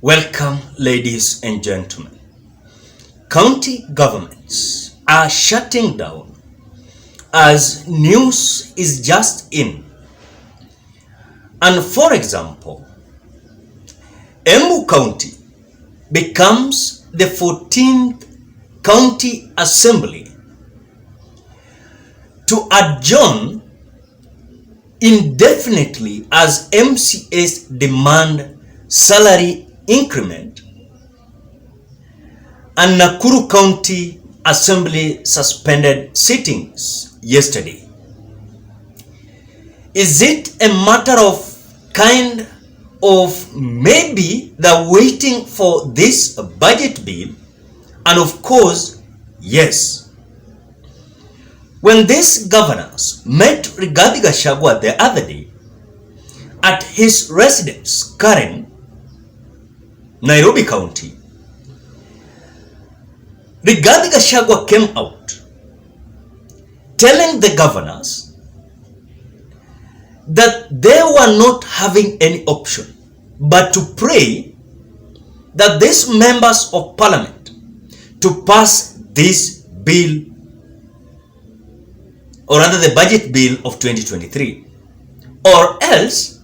Welcome, ladies and gentlemen. County governments are shutting down as news is just in. And for example, Embu County becomes the 14th county assembly to adjourn indefinitely as MCAs demand salary increment, and Nakuru County Assembly suspended sittings yesterday. Is it a matter of kind of maybe they're waiting for this budget bill? And of course, yes. When these governors met Rigathi Gachagua the other day at his residence, Karen, Nairobi County, Rigathi Gachagua came out telling the governors that they were not having any option but to pray that these members of parliament to pass this bill, or rather the budget bill of 2023, or else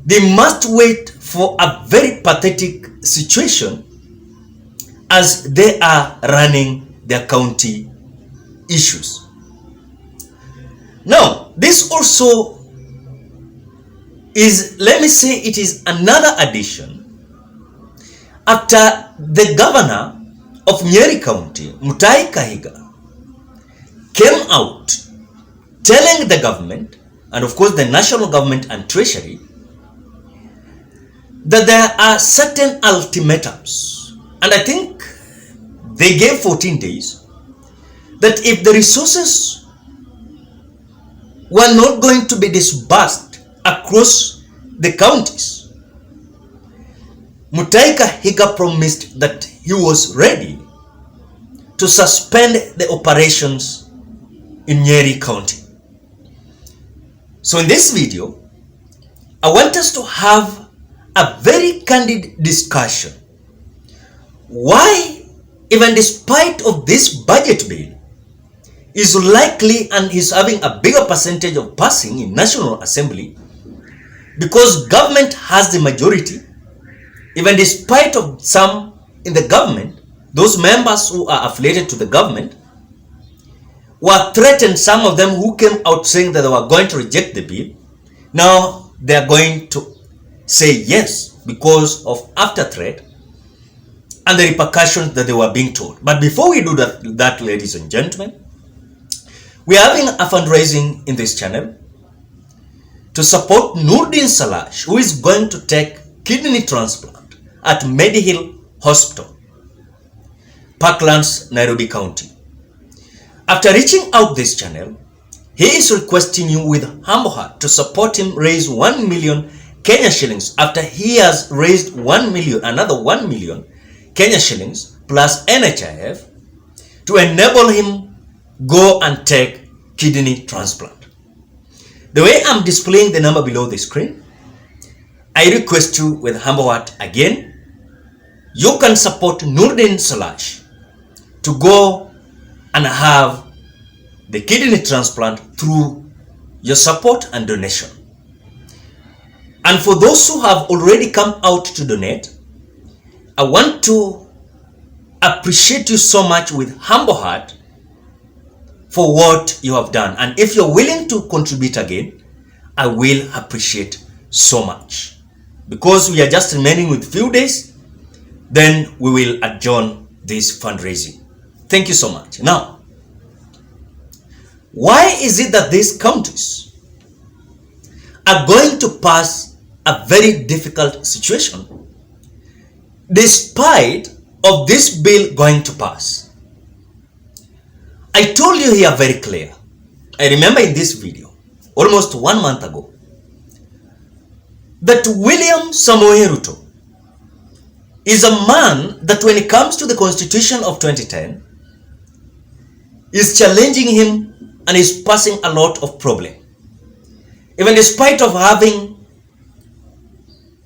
they must wait for a very pathetic situation as they are running their county issues. Now, this also is, let me say, it is another addition after the governor of Nyeri County, Mutahi Kahiga, came out telling the government, and of course the national government and treasury, that there are certain ultimatums, and I think they gave 14 days, that if the resources were not going to be disbursed across the counties, Mutahi Kahiga promised that he was ready to suspend the operations in Nyeri County. So in this video, I want us to have a very candid discussion why, even despite of this budget bill is likely and is having a bigger percentage of passing in National Assembly, because government has the majority, even despite of some in the government, those members who are affiliated to the government were threatened, some of them who came out saying that they were going to reject the bill. Now they are going to say yes because of after threat and the repercussions that they were being told. But before we do that, ladies and gentlemen, we are having a fundraising in this channel to support Nurdin Salash, who is going to take kidney transplant at Medihill Hospital, Parklands, Nairobi County. After reaching out this channel, he is requesting you with humble heart to support him raise 1 million Kenya shillings after he has raised 1 million, another 1 million Kenya shillings plus NHIF to enable him go and take kidney transplant. The way I'm displaying the number below the screen, I request you with humble heart again, you can support Nurdin Salash to go and have the kidney transplant through your support and donation. And for those who have already come out to donate, I want to appreciate you so much with humble heart for what you have done. And if you're willing to contribute again, I will appreciate so much. Because we are just remaining with few days, then we will adjourn this fundraising. Thank you so much. Now, why is it that these counties are going to pass a very difficult situation despite of this bill going to pass? I told you here very clear. I remember in this video almost 1 month ago that William Samoei Ruto is a man that when it comes to the Constitution of 2010 is challenging him and is passing a lot of problem. Even despite of having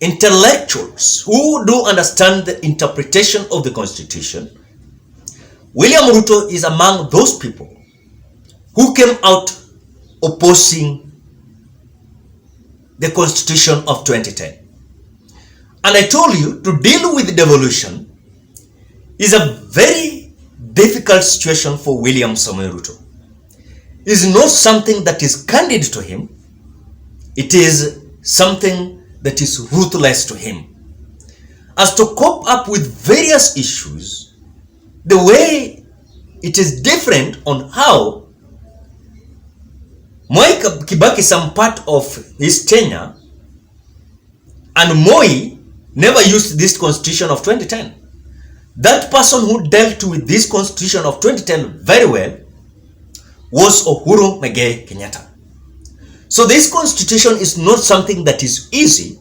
intellectuals who do understand the interpretation of the Constitution, William Ruto is among those people who came out opposing the Constitution of 2010. And I told you, to deal with devolution is a very difficult situation for William Samoei Ruto. It is not something that is candid to him. It is something that is ruthless to him. As to cope up with various issues, the way it is different on how Mwai Kibaki, some part of his tenure, and Moi never used this constitution of 2010. That person who dealt with this constitution of 2010 very well was Uhuru Muigai Kenyatta. So this constitution is not something that is easy.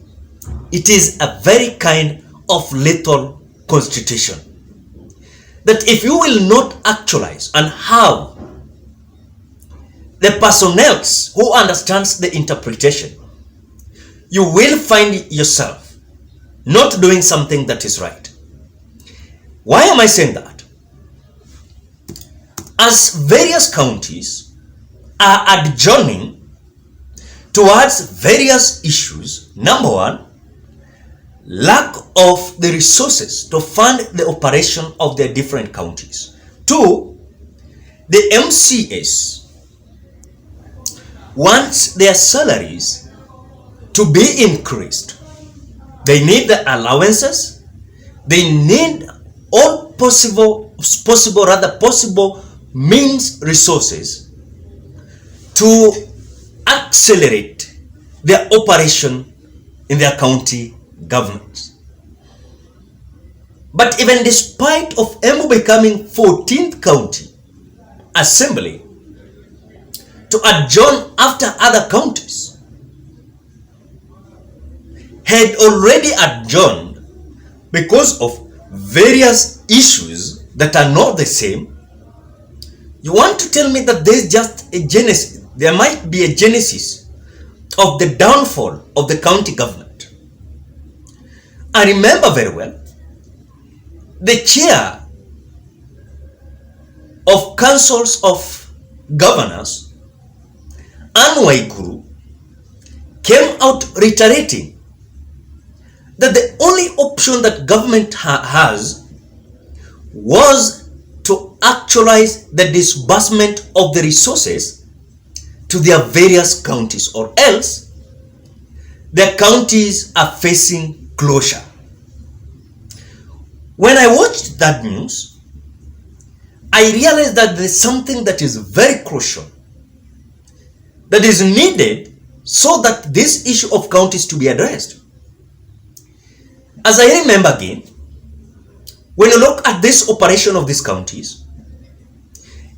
It is a very kind of lethal constitution. That if you will not actualize and have the personnel who understands the interpretation, you will find yourself not doing something that is right. Why am I saying that? As various counties are adjourning towards various issues, number one, lack of the resources to fund the operation of their different counties. Two, the MCAs want their salaries to be increased. They need the allowances. They need all possible means, resources to accelerate their operation in their county governments. But even despite of Embu becoming 14th county assembly to adjourn after other counties had already adjourned because of various issues that are not the same, you want to tell me that there's just a genesis, there might be a genesis of the downfall of the county government. I remember very well, the chair of councils of governors, Anne Waiguru, came out reiterating that the only option that government has was to actualize the disbursement of the resources to their various counties, or else their counties are facing closure. When I watched that news, I realized that there's something that is very crucial that is needed so that this issue of counties to be addressed. As I remember again, when you look at this operation of these counties,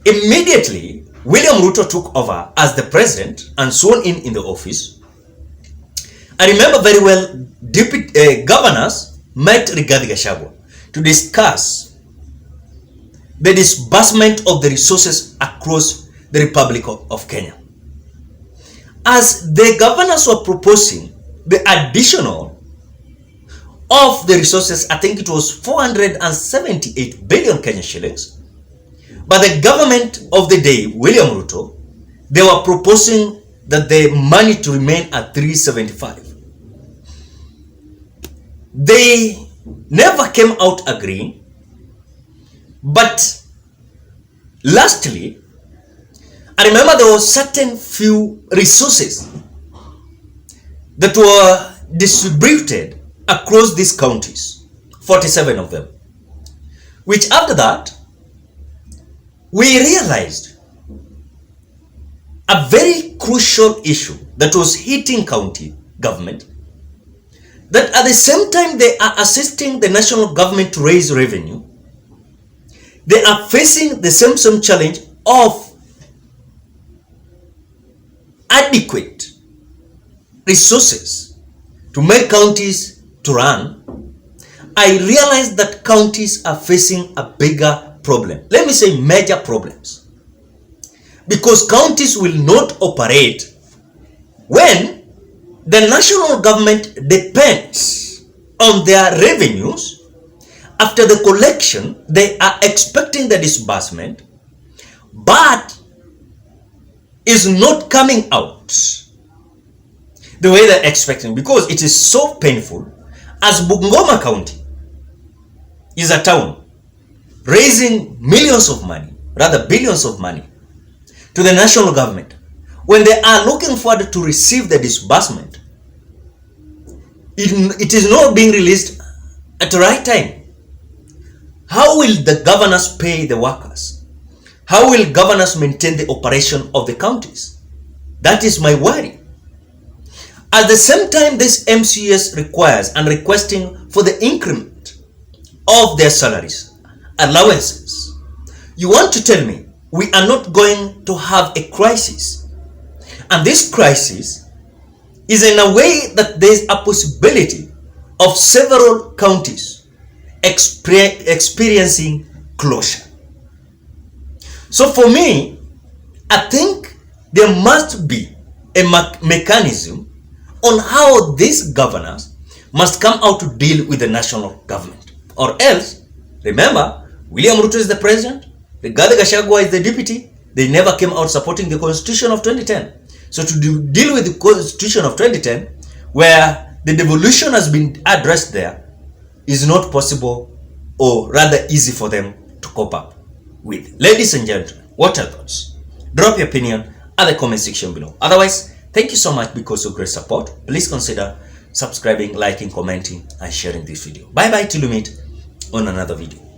immediately William Ruto took over as the president and sworn in the office. I remember very well, deputy governors met Rigathi Gachagua to discuss the disbursement of the resources across the Republic of Kenya. As the governors were proposing the additional of the resources, I think it was 478 billion Kenyan shillings. But the government of the day, William Ruto, they were proposing that the money to remain at 375. They never came out agreeing. But lastly, I remember there were certain few resources that were distributed across these counties, 47 of them, which after that, we realized a very crucial issue that was hitting county government, that at the same time they are assisting the national government to raise revenue, they are facing the same challenge of adequate resources to make counties to run. I realized that counties are facing a bigger problem. Let me say major problems. Because counties will not operate when the national government depends on their revenues. After the collection, they are expecting the disbursement, but is not coming out the way they're expecting, because it is so painful. As Bungoma County is a town raising millions of money, rather billions of money, to the national government, when they are looking forward to receive the disbursement, it is not being released at the right time. How will the governors pay the workers? How will governors maintain the operation of the counties? That is my worry. At the same time, this MCS requires and requesting for the increment of their salaries, allowances. You want to tell me we are not going to have a crisis? And this crisis is in a way that there is a possibility of several counties experiencing closure. So for me, I think there must be a mechanism on how these governors must come out to deal with the national government. Or else, remember, William Ruto is the president, Rigathi Gachagua is the deputy. They never came out supporting the Constitution of 2010. So to deal with the Constitution of 2010, where the devolution has been addressed there, is not possible, or rather easy for them to cope up with. Ladies and gentlemen, what are your thoughts? Drop your opinion at the comment section below. Otherwise, thank you so much because of great support. Please consider subscribing, liking, commenting, and sharing this video. Bye bye till we meet on another video.